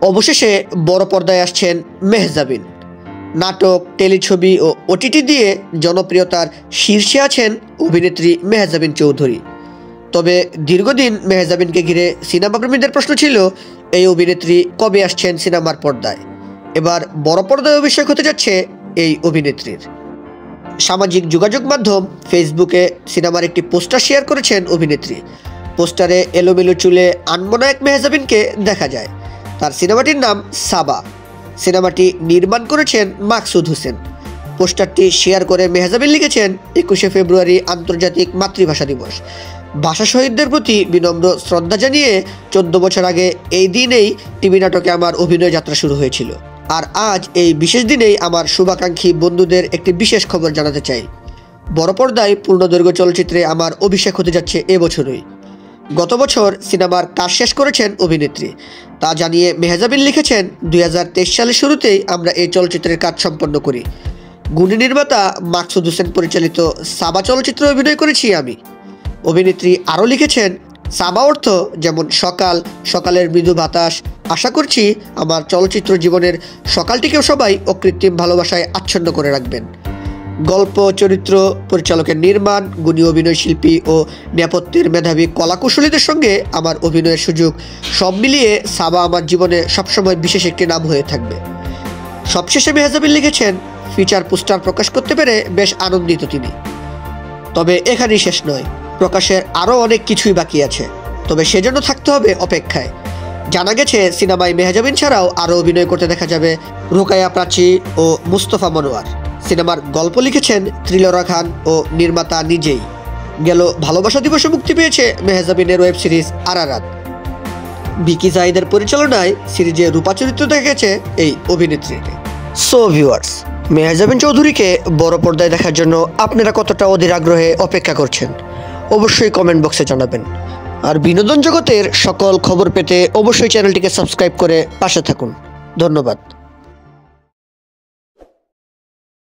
অবশেষে বড় পর্দায় আসছেন মেহজাবিন। নাটক, টেলিছবি ও ওটিটি দিয়ে জনপ্রিয়তার শীর্ষে আছেন অভিনেত্রী মেহজাবিন চৌধুরী। তবে দীর্ঘদিন মেহজাবিনকে ঘিরে সিনেমাপ্রেমীদের প্রশ্ন ছিল, এই অভিনেত্রী কবে আসছেন সিনেমার পর্দায়। এবার বড় পর্দায় অভিষেক হতে যাচ্ছে এই অভিনেত্রীর। সামাজিক যোগাযোগ মাধ্যম ফেসবুকে সিনেমার একটি পোস্টার শেয়ার করেছেন অভিনেত্রী। পোস্টারে এলোমেলো চুলে আনমনা এক মেহজাবিনকে দেখা যায়। তার সিনেমাটির নাম সাবা। সিনেমাটি নির্মাণ করেছেন মাকসুদ হোসেন। পোস্টারটি শেয়ার করে মেহজাবিন লিখেছেন, 21শে ফেব্রুয়ারি আন্তর্জাতিক মাতৃভাষা দিবস। ভাষা শহীদদের প্রতি বিনম্র শ্রদ্ধা জানিয়ে 14 বছর আগে এই দিনেই টিভি নাটকে আমার অভিনয় যাত্রা শুরু হয়েছিল। আর আজ এই বিশেষ দিনেই আমার শুভাকাঙ্ক্ষী বন্ধুদের একটি বিশেষ খবর জানাতে চাই। বড় পর্দায় পূর্ণদৈর্ঘ্য চলচ্চিত্রে আমার অভিষেক হতে যাচ্ছে এবছরই। গত বছর সিনেমার কাজ শেষ করেছেন অভিনেত্রী। তা জানিয়ে মেহজাবিন লিখেছেন, 2023 সালের শুরুতেই আমরা এই চলচ্চিত্রের কাজ সম্পন্ন করি। গুণী নির্মাতা মাকসুদ হোসেন পরিচালিত সাবা চলচ্চিত্রে অভিনয় করেছি আমি। অভিনেত্রী আরও লিখেছেন, সাবা অর্থ যেমন সকাল, সকালের মৃদু বাতাস। আশা করছি আমার চলচ্চিত্র জীবনের সকালটিকেও সবাই অকৃত্রিম ভালোবাসায় আচ্ছন্ন করে রাখবেন। গল্প, চরিত্র, পরিচালকের নির্মাণ, গুণী অভিনয় শিল্পী ও নেপথ্যের মেধাবী কলাকুশলীদের সঙ্গে আমার অভিনয়ের সুযোগ, সব মিলিয়ে সাবা আমার জীবনে সবসময় বিশেষ একটি নাম হয়ে থাকবে। সবশেষে মেহজাবিন লিখেছেন, ফিচার পোস্টার প্রকাশ করতে পেরে বেশ আনন্দিত তিনি। তবে এখানেই শেষ নয়, প্রকাশের আরও অনেক কিছুই বাকি আছে। তবে সেজন্য থাকতে হবে অপেক্ষায়। জানা গেছে সিনেমায় মেহজাবিন ছাড়াও আরও অভিনয় করতে দেখা যাবে রোকায়া প্রাচী ও মুস্তফা মনোয়ার। সিনেমার গল্প লিখেছেন ত্রিলরা খান ও নির্মাতা নিজেই। গেল ভালোবাসা দিবসে মুক্তি পেয়েছে মেহজাবিনের ওয়েব সিরিজ আরারাত। ভিকি জাহিদের পরিচালনায় সিরিজে রূপা চরিত্র দেখা গেছে এই অভিনেত্রীকে। সো ভিউয়ার্স, মেহজাবিন চৌধুরীকে বড় পর্দায় দেখার জন্য আপনারা কতটা অধীর আগ্রহে অপেক্ষা করছেন অবশ্যই কমেন্ট বক্সে জানাবেন। আর বিনোদন জগতের সকল খবর পেতে অবশ্যই চ্যানেলটিকে সাবস্ক্রাইব করে পাশে থাকুন। ধন্যবাদ।